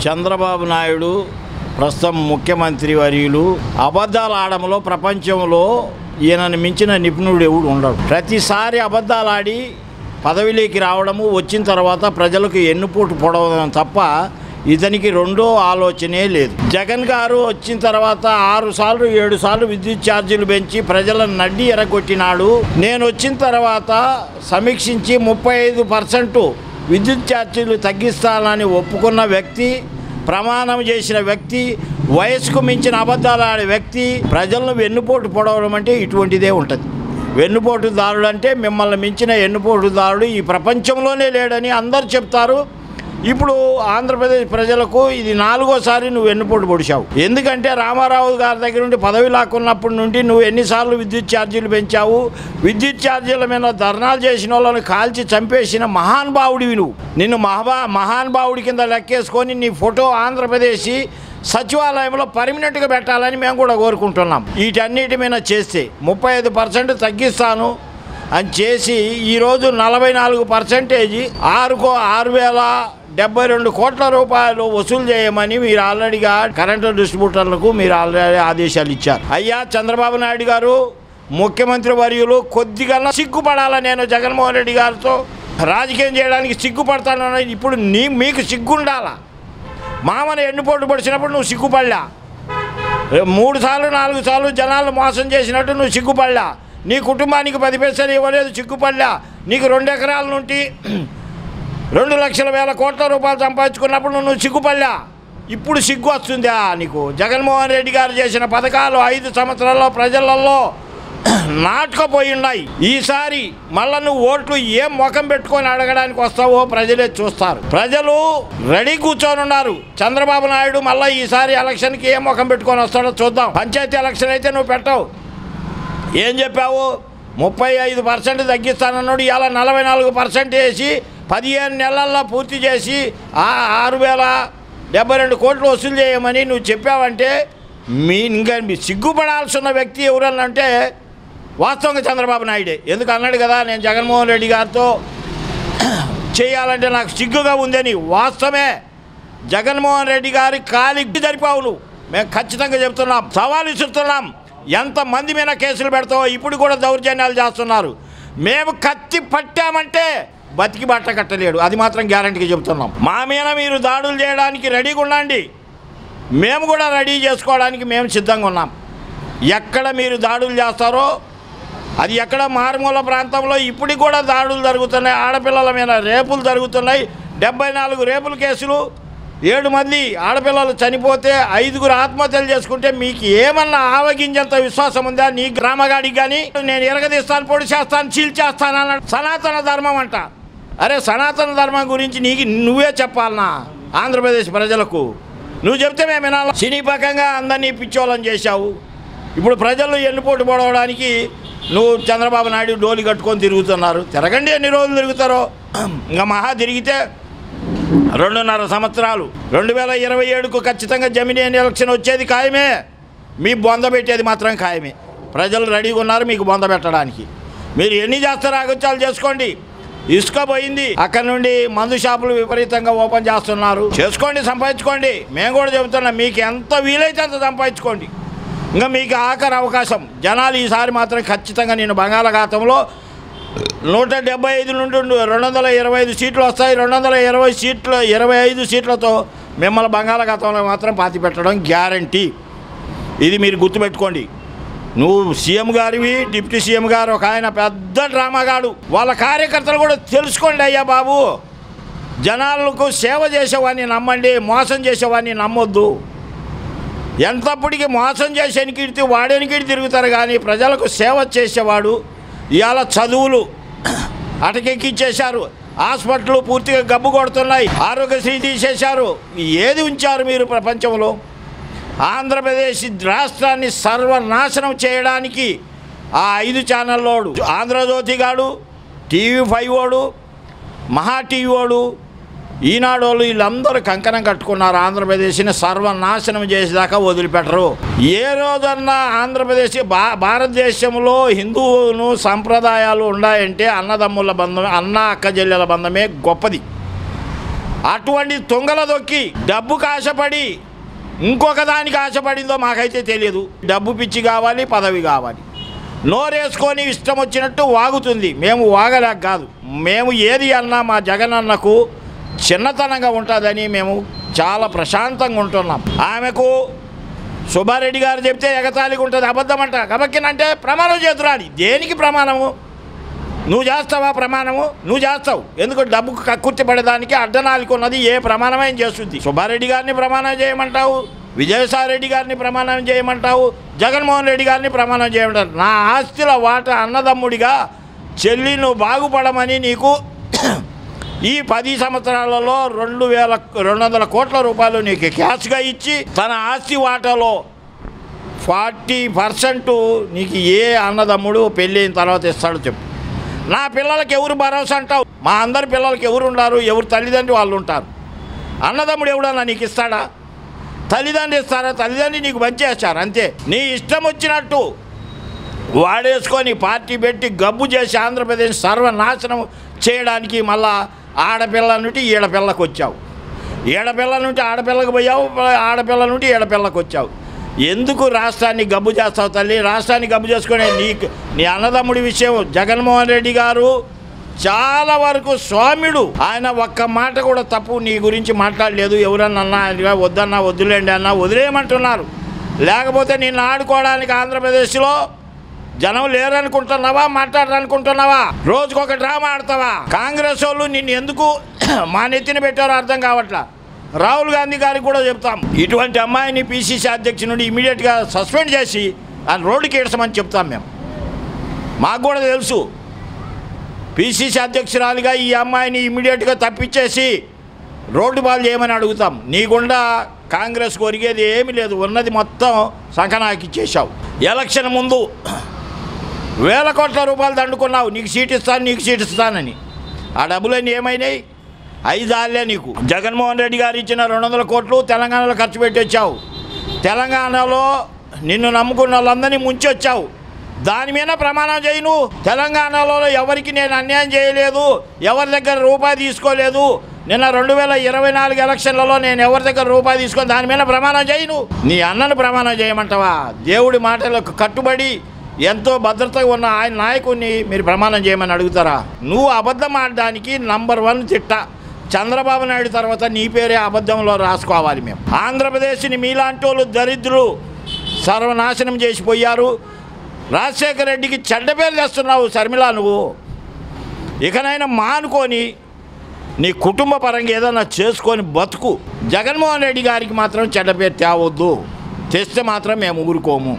చంద్రబాబు నాయుడు ప్రస్తుతం ముఖ్యమంత్రి వర్యులు అబద్ధాలు ఆడడంలో ప్రపంచంలో ఈయనని మించిన నిపుణుడు ఎవడు ఉండడు. ప్రతిసారి అబద్ధాలు ఆడి పదవిలోకి రావడము, వచ్చిన తర్వాత ప్రజలకు ఎన్నుపోటు పొడవడం తప్ప ఇతనికి రెండో ఆలోచనే లేదు. జగన్ గారు వచ్చిన తర్వాత 6 సార్లు 7 సార్లు విద్యుత్ ఛార్జీలు పెంచి ప్రజలను నడ్డి ఎరగొట్టినాడు. నేను వచ్చిన తర్వాత సమీక్షించి 35% విద్యుత్ ఛార్జీలు తగ్గిస్తానని ఒప్పుకున్న వ్యక్తి, ప్రమాణం చేసిన వ్యక్తి, వయసుకు మించిన అబద్ధాలు ఆడే వ్యక్తి ప్రజలను వెన్నుపోటు పొడవడం అంటే ఇటువంటిదే ఉంటుంది. వెన్నుపోటుదారుడు అంటే మిమ్మల్ని మించిన వెన్నుపోటుదారుడు ఈ ప్రపంచంలోనే లేడని అందరు చెప్తారు. ఇప్పుడు ఆంధ్రప్రదేశ్ ప్రజలకు ఇది 4వసారి నువ్వు వెన్నుపోటు పొడిచావు. ఎందుకంటే రామారావు గారి దగ్గర నుండి పదవి లాక్కున్నప్పటి నుండి నువ్వు ఎన్నిసార్లు విద్యుత్ ఛార్జీలు పెంచావు. విద్యుత్ ఛార్జీల మీద ధర్నాలు చేసిన వాళ్ళని కాల్చి చంపేసిన మహానుభావుడివి నువ్వు. నిన్ను మహానుభావుడి కింద లెక్కేసుకొని నీ ఫోటో ఆంధ్రప్రదేశ్ సచివాలయంలో పర్మనెంట్గా పెట్టాలని మేము కూడా కోరుకుంటున్నాం. వీటన్నిటి మీద చేస్తే 35% తగ్గిస్తాను అని చేసి ఈరోజు 44% 6,072 కోట్ల రూపాయలు వసూలు చేయమని మీరు ఆల్రెడీగా కరెంటు డిస్ట్రిబ్యూటర్లకు మీరు ఆల్రెడీ ఆదేశాలు ఇచ్చారు. అయ్యా చంద్రబాబు నాయుడు గారు ముఖ్యమంత్రి వర్యులు కొద్దిగా సిగ్గుపడాలా? నేను జగన్మోహన్ రెడ్డి గారితో రాజకీయం చేయడానికి సిగ్గుపడతాను. ఇప్పుడు మీకు సిగ్గుండాలా? మామని ఎన్నుపోటు పడిచినప్పుడు నువ్వు సిగ్గుపడలా? 3 సార్లు 4 సార్లు జనాలు మోసం చేసినట్టు నువ్వు సిగ్గుపడలా? నీ కుటుంబానికి 10 పైసలు ఇవ్వలేదు, సిగ్గుపడలా? నీకు 2 ఎకరాల నుండి 2,00,000 కోట్ల రూపాయలు సంపాదించుకున్నప్పుడు నువ్వు సిగ్గుపడలా? ఇప్పుడు సిగ్గు వస్తుందా నీకు? జగన్మోహన్ రెడ్డి గారు చేసిన పథకాలు 5 సంవత్సరాల్లో ప్రజలలో నాటుకుపోయి ఉన్నాయి. ఈసారి మళ్ళా నువ్వు ఓట్లు ఏం ముఖం పెట్టుకొని అడగడానికి వస్తావో ప్రజలే చూస్తారు. ప్రజలు రెడీ కూర్చొని ఉన్నారు. చంద్రబాబు నాయుడు మళ్ళీ ఈసారి ఎలక్షన్కి ఏం ముఖం పెట్టుకొని వస్తాడో చూద్దాం. పంచాయతీ ఎలక్షన్ అయితే నువ్వు పెట్టవు. ఏం చెప్పావు? 35% తగ్గిస్తానన్నాడు. ఇలా 44% వేసి 15 నెలల్లో పూర్తి చేసి 6,072 కోట్లు వసూలు చేయమని నువ్వు చెప్పావంటే ఇంకా సిగ్గుపడాల్సిన వ్యక్తి ఎవరన్నంటే వాస్తవంగా చంద్రబాబు నాయుడే. ఎందుకు అన్నాడు కదా, నేను జగన్మోహన్ రెడ్డి గారితో చేయాలంటే నాకు సిగ్గుగా ఉందని. వాస్తవమే. జగన్మోహన్ రెడ్డి గారి కాలికి జరిపావు నువ్వు. మేము ఖచ్చితంగా చెప్తున్నాం, సవాలు ఇస్తున్నాం. ఎంతమంది మీద కేసులు పెడతావో ఇప్పుడు కూడా దౌర్జన్యాలు చేస్తున్నారు. మేము కత్తి పట్టామంటే బతికి బట్ట కట్టలేడు, అది మాత్రం గ్యారంటీగా చెప్తున్నాం. మా మీద మీరు దాడులు చేయడానికి రెడీగా ఉండండి, మేము కూడా రెడీ చేసుకోవడానికి మేము సిద్ధంగా ఉన్నాం. ఎక్కడ మీరు దాడులు చేస్తారో అది ఎక్కడ మారుమూల ప్రాంతంలో ఇప్పటికి కూడా దాడులు జరుగుతున్నాయి. ఆడపిల్లల మీద రేపులు జరుగుతున్నాయి. 74 రేపుల కేసులు, 7 మంది ఆడపిల్లలు చనిపోతే 5గురు ఆత్మహత్యలు చేసుకుంటే మీకు ఏమన్నా ఆవగింజంత విశ్వాసం ఉందా? నీ గ్రామగాడికి కానీ నేను ఎరగదీస్తాను, పొడి చేస్తాను, చీల్చేస్తాను అన్నాడు. సనాతన ధర్మం అంట. అరే సనాతన ధర్మం గురించి నువ్వే చెప్పాలనా ఆంధ్రప్రదేశ్ ప్రజలకు? నువ్వు చెప్తే మేము వినాలి. సినీపకంగా అందరినీ పిచ్చోళ్ళని చేశావు. ఇప్పుడు ప్రజలు ఎన్నుపోటు పొడవడానికి నువ్వు చంద్రబాబు నాయుడు డోలి కట్టుకొని తిరుగుతున్నారు. తిరగండి, ఎన్ని రోజులు తిరుగుతారో. ఇంకా మహా తిరిగితే 2.5 సంవత్సరాలు 2027కు ఖచ్చితంగా జమిలియన్ ఎలక్షన్ వచ్చేది ఖాయమే. మీ బొంద పెట్టేది మాత్రం ఖాయమే. ప్రజలు రెడీగా ఉన్నారు మీకు బొంద పెట్టడానికి. మీరు ఎన్ని చేస్తారో ఆగత్యాలు చేసుకోండి. ఇసుక పోయింది, అక్కడ నుండి మందు షాపులు విపరీతంగా ఓపెన్ చేస్తున్నారు. చేసుకోండి, సంపాదించుకోండి. మేము కూడా చెబుతున్నాం, మీకు ఎంత వీలైతే అంత సంపాదించుకోండి. ఇంకా మీకు ఆఖరి అవకాశం. జనాలు ఈసారి మాత్రం ఖచ్చితంగా నేను బంగాళాఖాతంలో 175 నుండి 225 సీట్లు వస్తాయి. 225 సీట్లతో మిమ్మల్ని బంగాళాఖాతంలో మాత్రం పాతి పెట్టడం గ్యారంటీ. ఇది మీరు గుర్తుపెట్టుకోండి. నువ్వు సీఎం గారివి, డిప్యూటీ సీఎం గారు ఒక ఆయన పెద్ద డ్రామాగాడు. వాళ్ళ కార్యకర్తలు కూడా తెలుసుకోండి అయ్యా బాబు. జనాలకు సేవ చేసేవాడిని నమ్మండి, మోసం చేసేవాడిని నమ్మొద్దు. ఎంతప్పటికీ మోసం చేసి ఎనికిడితే వాడెనికిడి తిరుగుతారు కానీ ప్రజలకు సేవ చేసేవాడు. ఇవాళ చదువులు అటకెక్కిచ్చేశారు, హాస్పిటల్ పూర్తిగా గబ్బు కొడుతున్నాయి, ఆరోగ్యశ్రీ తీసేశారు. ఏది ఉంచారు మీరు ప్రపంచంలో? ఆంధ్రప్రదేశ్ రాష్ట్రాన్ని సర్వనాశనం చేయడానికి ఆ 5 ఛానల్లోడు, ఆంధ్రజ్యోతి గాడు, TV5 వాడు, మహా టీవీ వాడు, ఈనాడు వాళ్ళు వీళ్ళందరూ కంకణం కట్టుకున్నారు. ఆంధ్రప్రదేశ్ని సర్వనాశనం చేసేదాకా వదిలిపెట్టరు. ఏ రోజన్నా ఆంధ్రప్రదేశ్ భారతదేశంలో హిందువును సంప్రదాయాలు ఉన్నాయంటే అన్నదమ్ముల బంధమే, అన్న అక్క చెల్లెల బంధమే గొప్పది. అటువంటి తుంగల దొక్కి డబ్బుకు ఆశపడి ఇంకొక దానికి ఆశపడిందో మాకైతే తెలియదు. డబ్బు పిచ్చి కావాలి, పదవి కావాలి, నోరేసుకొని ఇష్టం వచ్చినట్టు వాగుతుంది. మేము వాగలేక కాదు, మేము ఏది అన్నా మా జగన్ అన్నకు చిన్నతనంగా ఉంటుందని మేము చాలా ప్రశాంతంగా ఉంటున్నాం. ఆమెకు సుబ్బారెడ్డి గారు చెప్తే ఎగతాళిగా ఉంటుంది, అబద్ధం అంట. గబక్కినంటే ప్రమాణం చేతురాని. దేనికి ప్రమాణము? నువ్వు చేస్తావా ప్రమాణము? నువ్వు చేస్తావు. ఎందుకు? డబ్బుకు కక్కుర్తి పడేదానికి అడ్డనాలికి ఉన్నది ఏ ప్రమాణమైనా చేస్తుంది. సుబ్బారెడ్డి గారిని ప్రమాణం చేయమంటావు, విజయసాయిరెడ్డి గారిని ప్రమాణం చేయమంటావు, జగన్మోహన్ రెడ్డి గారిని ప్రమాణం చేయమంటారు. నా ఆస్తిల వాట అన్నదమ్ముడిగా చెల్లి నువ్వు బాగుపడమని నీకు ఈ 10 సంవత్సరాలలో 2,200 కోట్ల రూపాయలు నీకు క్యాష్గా ఇచ్చి తన ఆస్తి వాటాలో 40% నీకు ఏ అన్నదమ్ముడు పెళ్ళి అయిన తర్వాత ఇస్తాడో చెప్పు. నా పిల్లలకి ఎవరు భరోసా అంటావు? మా అందరి పిల్లలకి ఎవరు ఉన్నారు? ఎవరు తల్లిదండ్రి వాళ్ళు ఉంటారు. అన్నదమ్ముడు ఎవడన్నా నీకు ఇస్తాడా? తల్లిదండ్రి ఇస్తారా? తల్లిదండ్రి నీకు మంచేస్తారు అంతే. నీ ఇష్టం వచ్చినట్టు వాడేసుకొని పార్టీ పెట్టి గబ్బు చేసి ఆంధ్రప్రదేశ్ సర్వనాశనం చేయడానికి మళ్ళా ఆడపిల్ల నుండి ఈడపిల్లకు వచ్చావు, ఈడపిల్ల నుండి ఆడపిల్లకు పోయావు, ఆడపిల్ల నుండి ఈడపిల్లకు వచ్చావు. ఎందుకు రాష్ట్రాన్ని గబ్బు చేస్తావు తల్లి? రాష్ట్రాన్ని గబ్బు చేసుకునే నీ అన్నదమ్ముడి విషయం జగన్మోహన్ రెడ్డి గారు చాలా వరకు స్వామ్యుడు. ఆయన ఒక్క మాట కూడా తప్పు నీ గురించి మాట్లాడలేదు. ఎవరన్నా వద్దన్నా వదిలేండి అన్నా వదిలేయమంటున్నారు. లేకపోతే నిన్ను ఆడుకోవడానికి ఆంధ్రప్రదేశ్లో జనం లేరనుకుంటున్నావా? మాట్లాడాలనుకుంటున్నావా? రోజుకొక డ్రామా ఆడతావా? కాంగ్రెస్ వాళ్ళు నిన్ను ఎందుకు మా నెత్తిన పెట్టారో అర్థం కావట్లా. రాహుల్ గాంధీ గారికి కూడా చెప్తాం, ఇటువంటి అమ్మాయిని పిసిసి అధ్యక్షుడి నుండి ఇమీడియట్గా సస్పెండ్ చేసి ఆయన రోడ్డుకి ఏడ్చమని చెప్తాం. మేము మాకు కూడా తెలుసు, పిసిసి అధ్యక్షురాలిగా ఈ అమ్మాయిని ఇమీడియట్గా తప్పించేసి రోడ్డు బాలు చేయమని అడుగుతాం. నీకుండా కాంగ్రెస్ కొరిగేది ఏమీ లేదు, ఉన్నది మొత్తం సంకనాకి ఇచ్చేసావు. ఎలక్షన్ ముందు 1,000 కోట్ల రూపాయలు దండుకున్నావు, నీకు సీట్ ఇస్తాను నీకు సీట్ ఇస్తానని. ఆ డబ్బులన్నీ ఏమైనాయి? 5 ఆళ్ళే నీకు. జగన్మోహన్ రెడ్డి గారు ఇచ్చిన 200 కోట్లు తెలంగాణలో ఖర్చు పెట్టి వచ్చావు. తెలంగాణలో నిన్ను నమ్ముకున్న వాళ్ళందరినీ ముంచి వచ్చావు. దాని మీద ప్రమాణం చేయి నువ్వు. తెలంగాణలో ఎవరికి నేను అన్యాయం చేయలేదు, ఎవరి దగ్గర రూపాయి తీసుకోలేదు. నిన్న 2024 ఎలక్షన్లలో నేను ఎవరి దగ్గర రూపాయి తీసుకొని దాని మీద ప్రమాణం చేయి నువ్వు. నీ అన్నను ప్రమాణం చేయమంటావా? దేవుడి మాటలకు కట్టుబడి ఎంతో భద్రతగా ఉన్న ఆయన నాయకుడిని మీరు ప్రమాణం చేయమని అడుగుతారా? నువ్వు అబద్ధం ఆడడానికి నంబర్ 1 తిట్ట. చంద్రబాబు నాయుడు తర్వాత నీ పేరే అబద్ధంలో రాసుకోవాలి. మేము ఆంధ్రప్రదేశ్ని మీలాంటి వాళ్ళు దరిద్రులు సర్వనాశనం చేసిపోయారు. రాజశేఖర రెడ్డికి చెడ్డ పేరు తెస్తున్నావు శర్మిల. నువ్వు ఇకనైనా మానుకొని నీ కుటుంబ పరంగా ఏదైనా చేసుకొని బతుకు. జగన్మోహన్ రెడ్డి గారికి మాత్రం చెడ్డ పేరు తేవద్దు. తెస్తే మాత్రం మేము ఊరుకోము.